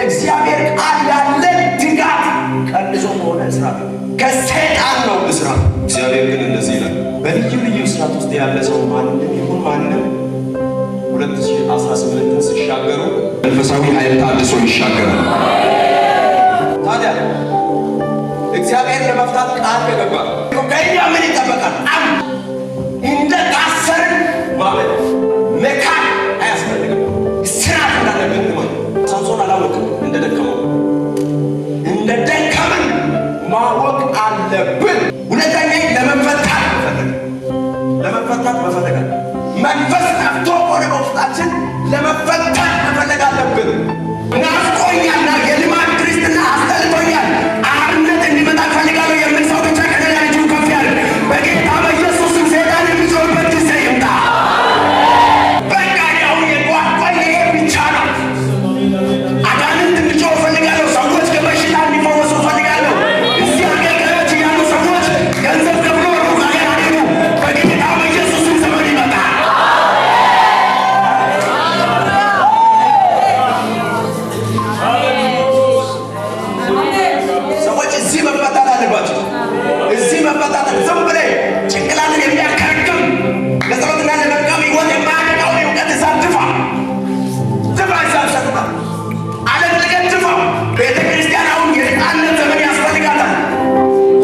ለእግዚአብሔር ቃል ያለ ትጋት ቀንሶ ሆነ እስራት ከሰይጣን ነው እስራት። እግዚአብሔር ግን እንደዚህ ይላል፣ በልዩ ልዩ እስራት ውስጥ ያለ ሰው ማንም ይሁን ማንም 2018 ሲሻገሩ መንፈሳዊ ኃይል ታድሶ ይሻገራል። ታዲያ እግዚአብሔር ለመፍታት ቃል ከገባ ከእኛ ምን ይጠበቃል? እንደ ታሰርን ማለት መካድ አያስፈልግም። እስራት እንዳለብን ማለት ሳምሶን አላወቅም እንደደከምን ማወቅ አለብን። ሁለተኛ ለመፈታት መፈለግ አለብን። መንፈስ ጠፍቶ ወደ ውስጣችን ለመፈታት መፈለግ አለብን። ናፍቆኛልና የልማድ ክርስትና አስጠልቶኛል፣ አርነት እንዲመጣ እፈልጋለሁ የምን ሰው ብቻ ከደላችሁ ከፍ ያለ በጌታ በኢየሱስ ስም ሰይጣን የሚዞርበት ጊዜ ይምጣ። በቃ ያው የጓጓኝ ይሄ ብቻ ነው። አጋንንት እንዲጮህ እፈልጋለሁ። ሰዎች ከበሽታ እንዲፈወሱ እፈልጋለሁ። እዚህ አገልጋዮች ያሉ ሰዎች ገንዘብ ከፍሎ ሩቅ ሀገር አድርጉ። በጌታ በኢየሱስ ስም ዘመን ይመጣ። ሰዎች እዚህ መፈታት አለባቸው። እዚህ መፈታት ዝም ብለህ ጭንቅላትን የሚያከረክም ለጸሎትና ለመልካም ሕይወት የማያነቃውን የእውቀት እሳት ድፋ እሳት ሰጥታ አለቅልቀት ድፋ። ቤተ ክርስቲያን አሁን የነጻነት ዘመን ያስፈልጋታል።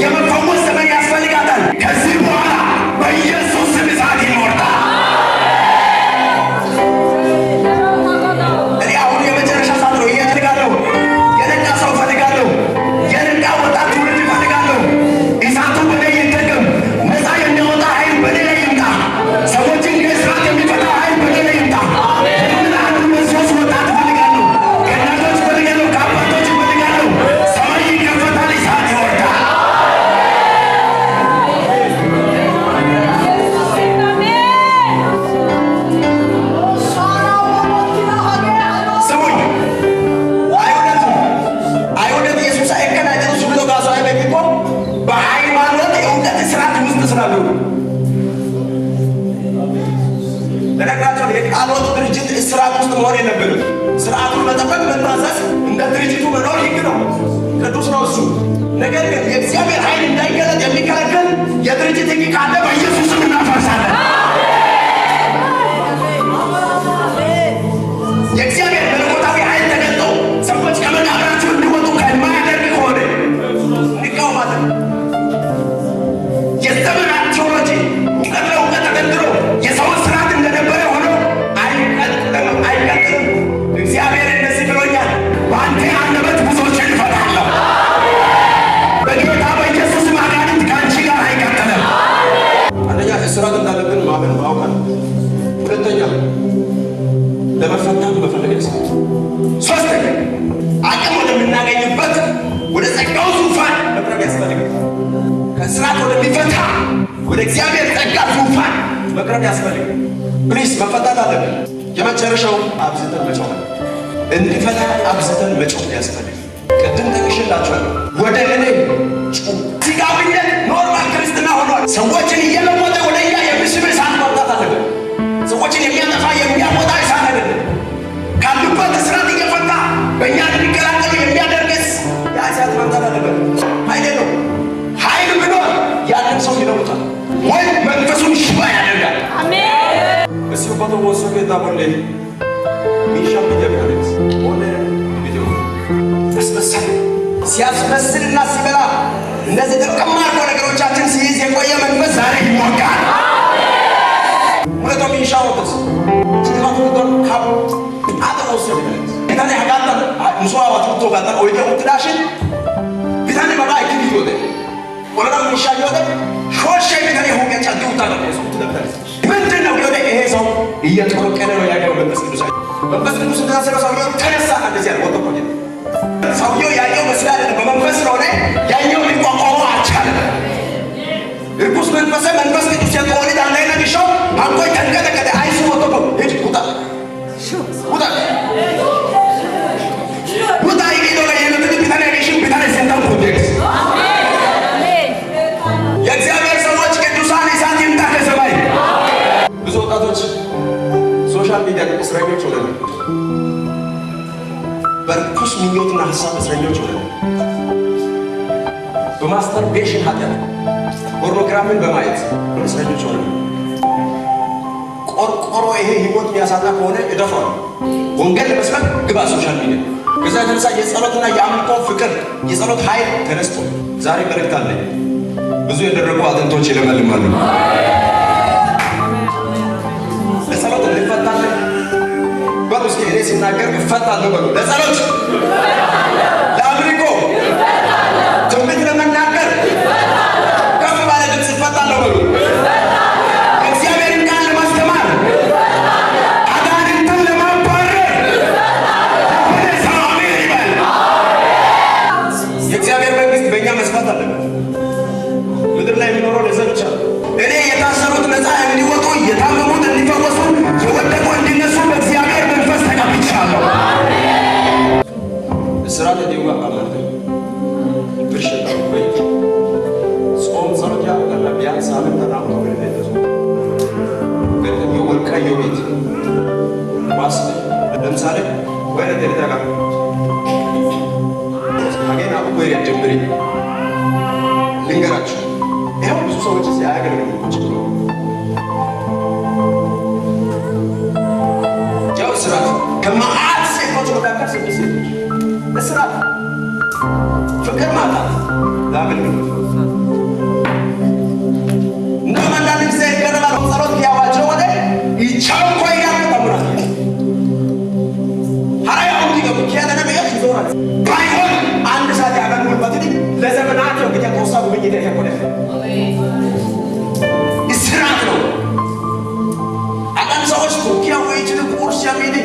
የመፈወስ ዘመን ያስፈልጋታል። ከዚህ በኋላ በኢየሱስ ስም እሳት ይወርዳል። እኔ አሁን የመጨረሻ ሰዓት ነው እፈልጋለሁ። የነቃ ሰው እፈልጋለሁ። የነቃ ወጣት ትውልድ እፈልጋለሁ። እሳቱ በኔ ይደገም። ነፃ የሚያወጣ ኃይል በኔ ላይ ይምጣ። ሰዎችን ከእስራት የሚፈታ ኃይል በኔ ላይ ይምጣ። አንዱ ለሶስት ወጣት እፈልጋለሁ። ከእናቶች እፈልጋለሁ። ከአባቶች እፈልጋለሁ። ሰማይ ይከፈታል። እሳት ይወርዳል። ስሙኝ፣ አይሁድ ኢየሱስ አይከናጨን እሱ ብሎ ጋሱ አይበቂቆ በሃይማኖት የእውቀት እስራት ውስጥ ስላሉ ለነገራቸው የቃሎት ድርጅት እስራት ውስጥ መሆን የለብንም። ስርዓቱን መጠበቅ መታዘዝ እንደ ድርጅቱ መኖር ህግ ነው፣ ቅዱስ ነው እሱ። ነገር ግን የእግዚአብሔር ኃይል እንዳይገለጥ የሚከለክል የድርጅት ህግ ካለ በኢየሱስ ስም እናፈርሳለን። የእግዚአብሔር መለኮታዊ ኃይል ተገልጦ ሰዎች ከመቃብራቸው እንዲወጡ ከማያደርግ ከሆነ እንቃወማለን። የዘመናት ቴዎሎጂ እውቀት ለእውቀት ተደርድሮ የሰውን ስርዓት እንደነበረ ሆኖ አይቀጥልም። እግዚአብሔር እንደዚህ ብሎኛል፣ በአንተ አንደበት ብዙዎችን እፈታለሁ። በጌታ በኢየሱስ አጋንንት ከአንቺ ጋር አይቀጥልም። አንደኛ እስራት እንዳለብን ማመን ማወቅ አለ። ሁለተኛ ለመፈታት መፈለግ ያስፈልጋል። ሶስተኛ አቅም ወደምናገኝበት ወደ ጸጋው ዙፋን መቅረብ ያስፈልጋል። ከእስራት ወደሚፈታ ወደ እግዚአብሔር ጸጋ ዙፋን መቅረብ ያስፈልጋል። ፕሊስ መፈታት አለብን። የመጨረሻው አብዝተን መጮህ እንዲፈታ አብዝተን መጮህ ያስፈልጋል። ቅድም ጠቅሼላችኋለሁ። ወደ እኔ ጩሁ። ስጋዊነት ኖርማል ክርስትና ሆኗል። ሰዎችን እየለወጠ ወደ እኛ የሚስብ እሳት ማውጣት አለብን። ሰዎችን የሚያጠፋ የሚያወጣ እሳት አይደለም። ካሉበት እስራት እየፈታ በእኛ እንዲቀላቀሉ የሚያደርግስ ያ እሳት ማምጣት አለበት። ኃይሌ ነው። ኃይል ብኖር ያንን ሰው ይለውጣል ወይ መንፈሱን ሽባ ያደርጋል። እዚሁ በተወሰ ጌታ ቦሌ ሚሻም ይደብራለች ሆነ ቪዲዮ አስመሳይ ሲያስመስልና ሲበላ እንደዚህ ጥቅም አድርጎ ነገሮቻችን ሲይዝ የቆየ መንፈስ ዛሬ ይሞቃል። ሁለቱ ሚሻውስ ሲታቱ ዶር ካብ አጥቆስ ይደረስ እታኔ ሀጋታ ሙሷዋ ወጥቶ ጋታ ወይደ ወጥዳሽን ቢታኔ ባባይ ክዲ ይወደ ወለና ሚሻ ይወደ ሾሽ ቢታኔ ሆገቻ ዲውታ ነው ተደብተስ ምንድነው ይወደ ይሄ ሰው እየተቆረቀለ ነው ያገው መንፈስ ቅዱስ ተሰራ ሰው ተነሳ እንደዚህ ያለ ወጥቶ ነው ሰውየው ያየው መስላል በመንፈስ ነው ላይ ያየው ሊቋቋሙ አልቻለም። እርኩስ መንፈስ ቅዱስ ያቆኒ ዳንላይ ነግሾ አንቆይ ተንቀጠቀጠ አይሱ ወጥቶ ሄድ ቁጣ ይሄዶ ላይ የለበት ቢታኔ ያገሽን ቢታኔ ሰንታው ፕሮጀክት የእግዚአብሔር ሰዎች ቅዱሳን እሳት ይምጣ ከሰማይ። ብዙ ወጣቶች ሶሻል ሚዲያ እስረኞች ሆነዋል። በርኩስ ምኞትና ሀሳብ እስረኞች ሆነን በማስተርቤሽን ኃጢአት ፖርኖግራፊን በማየት እስረኞች ሆነን ቆርቆሮ ይሄ ህይወት የሚያሳጣ ከሆነ እደፋለሁ። ወንጌል ለመስበክ ግባ ሶሻል ሚዲያ። ከዛ የተነሳ የጸሎትና የአምልኮ ፍቅር የጸሎት ኃይል ተነስቶ ዛሬ መልእክት አለኝ። ብዙ የደረቁ አጥንቶች ይለመልማሉ። ለጸሎት እንፈታለን በሉ እስኪ። እኔ ሲናገር እፈታለሁ በሉ። ለጸሎት ለአምልኮ ትንቢት ለመናገር ከፍ ባለ ድምፅ እፈታለሁ በሉ። ምድር ላይ የሚኖረው ለዛ ብቻ። እኔ የታሰሩት ነፃ እንዲወጡ፣ የታመሙት እንዲፈወሱ፣ የወደቁ እንዲነሱ በእግዚአብሔር መንፈስ ተቀብቻለሁ። እስራት ዲዋ አማርተ ብርሽታ ወይ ጾም ጸሎት ያደረገ ቢያንስ ሳምንት ተናግሮ ወለደሱ ግን የወልቃዮ ቤት ዋስ ለምሳሌ ወይ ለተደረጋ አገና ወይ ጀምሪ ልንገራችሁ። ይኸው ብዙ ሰዎች ሲያገለግሉ ቁጭ ብለው ያው እስራት ከመዓት ሴቶች መካከል 6 ሴቶች እስራት፣ ፍቅር ማጣት ለአገልግሎት እንደውም አንዳንድ ጊዜ ይገርማል። ጸሎት ያዋቸው ወደ ይቻው ኮይያ ተምራት ሀራያው ዲገቡ ከያለነ በያች ይዞራል ባይሆን አንድ ሰዓት ያገልግሉበት ለዘመናት ነው ግዴታ ተወሳው በየደ ያቆለ እስራት ነው። አንዳንድ ሰዎች ቱርኪያ ወይ ይችላል ቁርስ ያሚኒ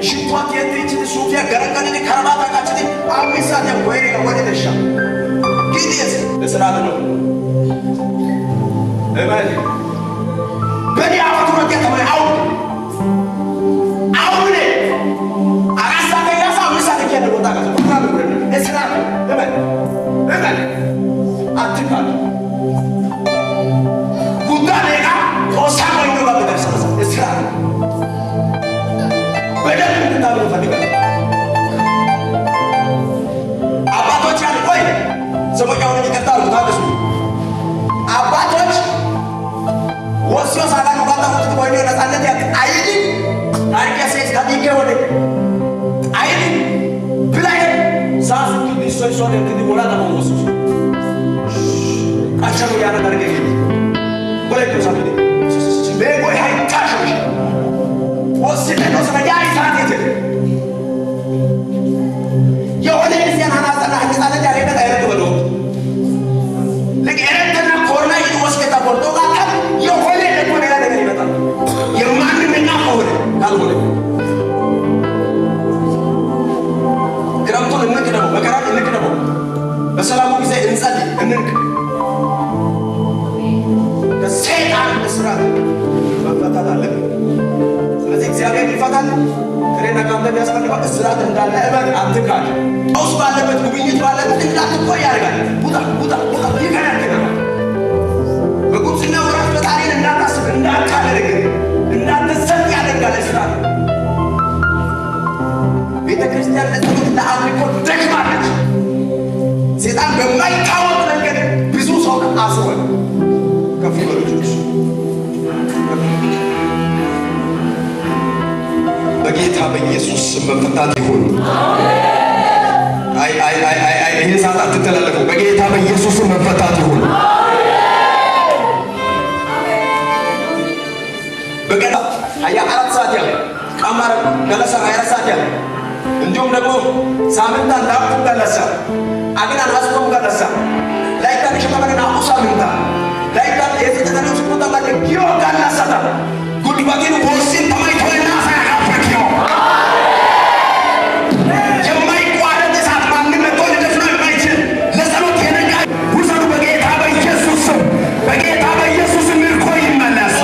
ሽቷት የትይችል ሱፊያ ገረቀን ከረባታ ካችል አምሳት ያቆይ ነው ወደ ደሻ ግዴታ እስራት ነው። እማን በዲ አወቱ ነው ከተማ አሁን አራሳ ከያሳ አምሳት ከያደ ቦታ ጋር እስራት እማን አትካል ጉዳኔጋ ቶሳቆ ይገባ በደረሰ እስራት በደንብ እንድታምኑ እፈልጋለሁ። አባቶች አሉ ወይ ሰሞኛውን ይቀጣሉ ታደሱ አባቶች ወስዮ ሳላን ባታውት ወይ ነፃነት ያት አይዲ ታሪክ ያሰስ ታዲከ ወደ አይዲ ብላይ ሳስ ዲሶይ ሶደ እንት ዲቦላ ታሞስ አቻው ያና ታሪክ ወላይ ተሳለ በጎይ ሃይታሽ ወስደ ነው ሰማያ ይሳት የሆነ ጊዜና ናጣና ህፃናት ያለበት አይረዱ ወደው ለቀረተና ኮርና ይወስከታ ቆርጦ ጋር የሆነ ደግሞ ሌላ ነገር ይመጣል። የማንምና ሆነ ካልሆነ ክረምቱን እንቅደው፣ መከራን እንቅደው፣ በሰላሙ ጊዜ እንጸልይ እንንቅ። ከሰይጣን እስራት መፈታት አለብን። ስለዚህ እግዚአብሔር ይፈታል። ከሬና ካንተ ያስፈልጋል። እስራት እንዳለ እመን፣ አትካድ። ውስጥ ባለበት ጉብኝት ባለበት እንዳትቆይ ያደርጋል። ቡታ ይከራከራል። በቁምስና ወራት ፈጣሪን እንዳታስብ እንዳታደርግ እንዳትሰጥ ያደርጋል። እስራት ቤተ ክርስቲያን ለጸሎት ለአምልኮ ደክማለች። ሰይጣን በማይታወቅ መንገድ ብዙ ሰው አስሯል። ከፍ በልጆች በጌታ በኢየሱስ መፈታት ይሁን። ይሄ ሰዓት አትተላለፉ። በጌታ በኢየሱስ መፈታት ይሁን። በቀን 24 ሰዓት ያለ ቀመር ገለሰ 24 ሰዓት ያለ እንዲሁም ደግሞ ሳምንት አንዳንዱ ገለሰ አግናን አስቆም ገለሰ ላይታን ሸመገና ሳምንት ላይታን የዘጠነው ስቁጣ ማለት ጊዮ ገለሰታ ጉድባቲን ወርሲን ተማይቶና ሳያፈክዮ የማይቋረጥ እሳት ማንም መጥቶ ሊደፍነው የማይችል ለጸሎት የነቃ ውሰዱ። በጌታ በኢየሱስ ስም በጌታ በኢየሱስ ምርኮ ይመለስ።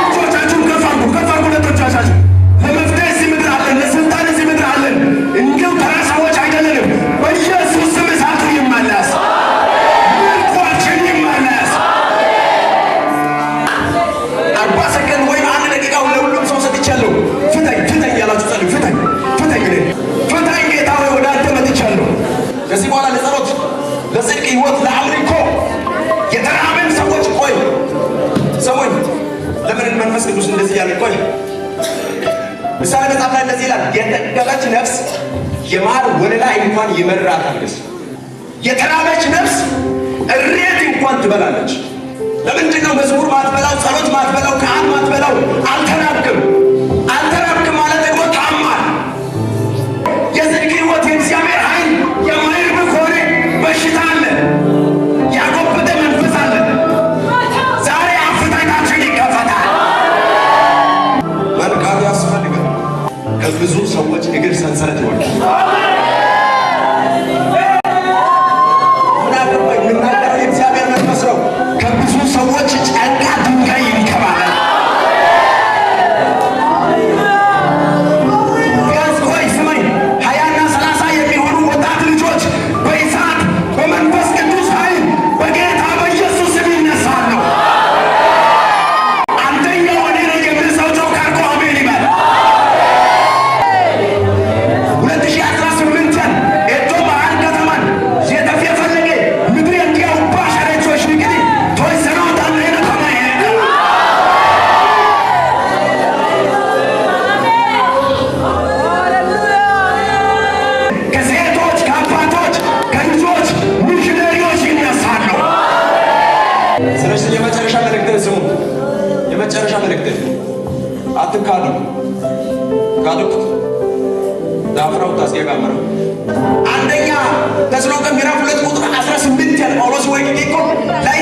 ልጆቻችሁን ከፍ አድርጉ ለቶቻቻችሁ። ለመፍትሄ እዚህ ምድር አለን፣ ለስልጣን እዚህ ምድር አለን። እንዲሁ ተራ ሰዎች አይደለንም። እያለ ቆይ ምሳሌ መጽሐፍ ላይ እንደዚህ ይላል፣ የጠገበች ነፍስ የማር ወለላ እንኳን ይመራታል። የተራበች ነፍስ እሬት እንኳን ትበላለች። ለምንድን ነው መዝሙር ማትበላው? ጸሎት ማትበላው? ከአን ማትበላው? አልተራብክም። አልተራብክም ማለት ደግሞ ታማል። የጽድቅ ሕይወት የእግዚአብሔር ኃይል የማይርብ ከሆነ በሽታ አለ፣ ያጎበጠ መንፈስ አለ። ዛሬ አፍታታችን ይከፈታል። መልካም ያስፈልጋል። ከብዙ ሰዎች እግር ሰንሰለት ይወድቃል። ሰዎች ጫንቃ ድንጋይ ይንከባላል። ቢያንስ ቆይ ስማኝ፣ 20 እና 30 የሚሆኑ ወጣት ልጆች በእሳት በመንፈስ ቅዱስ ኃይል በጌታ በኢየሱስ ስም ይነሳሉ። አንደኛው እኔ ነኝ የሚል ሰው ጮክ አድርጎ አሜን ይበል። 2018 ኤቶ ባህል ከተማን የተፍ የፈለገ ምድር እንዲያው ባሸረቾች ንግዲ ቶይሰና የመጨረሻ መልእክት ስሙ። የመጨረሻ መልእክት አትካዱ። ካዱት ዳፍራው ታስገጋመረው አንደኛ ተስሎንቄ ምዕራፍ 2 ቁጥር 18 ያለ ጳውሎስ ወይ ዲቆ ላይ